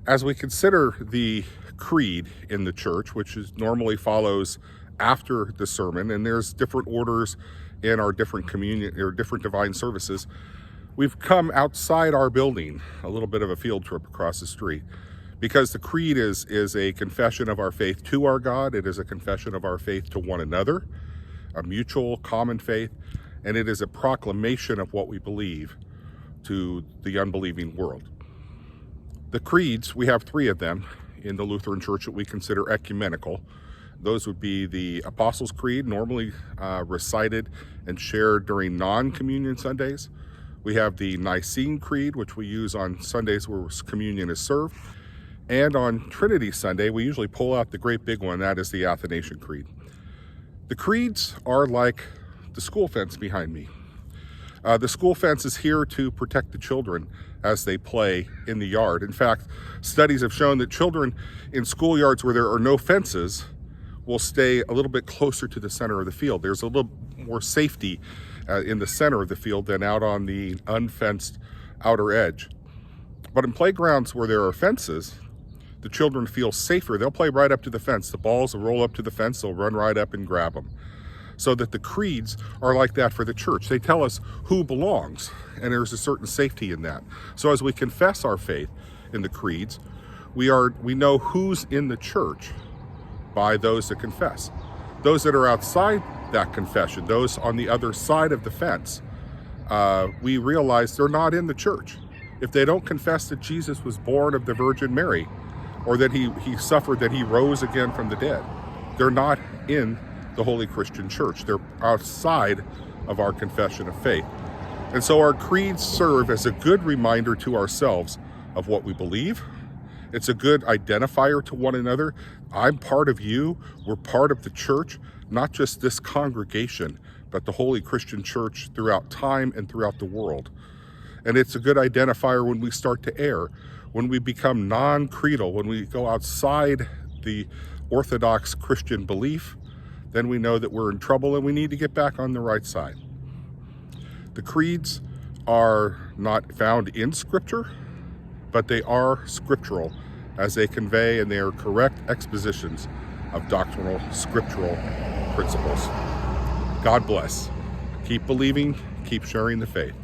As we consider the creed in the church, which normally follows after the sermon, and there's different orders in our different communion or different divine services, we've come outside our building, a little bit of a field trip across the street, because the creed is a confession of our faith to our God. It is a confession of our faith to one another, a mutual common faith, and it is a proclamation of what we believe to the unbelieving world. The creeds, we have 3 of them in the Lutheran Church that we consider ecumenical. Those would be the Apostles' Creed, normally recited and shared during non-communion Sundays. We have the Nicene Creed, which we use on Sundays where communion is served. And on Trinity Sunday, we usually pull out the great big one, that is the Athanasian Creed. The creeds are like the school fence behind me. The school fence is here to protect the children as they play in the yard. In fact, studies have shown that children in schoolyards where there are no fences will stay a little bit closer to the center of the field. There's a little more safety in the center of the field than out on the unfenced outer edge. But in playgrounds where there are fences, the children feel safer. They'll play right up to the fence. The balls will roll up to the fence, they'll run right up and grab them. So that the creeds are like that for the church. They tell us who belongs, and there's a certain safety in that. So as we confess our faith in the creeds, we know who's in the church by those that confess. Those that are outside that confession, those on the other side of the fence, we realize they're not in the church. If they don't confess that Jesus was born of the Virgin Mary, or that he suffered, that he rose again from the dead, they're not in the Holy Christian Church. They're outside of our confession of faith. And so our creeds serve as a good reminder to ourselves of what we believe. It's a good identifier to one another. I'm part of you. We're part of the church, not just this congregation, but the Holy Christian Church throughout time and throughout the world. And it's a good identifier when we start to err, when we become non-creedal, when we go outside the Orthodox Christian belief. Then we know that we're in trouble and we need to get back on the right side. The creeds are not found in Scripture, but they are scriptural as they convey, and they are correct expositions of doctrinal scriptural principles. God bless. Keep believing, keep sharing the faith.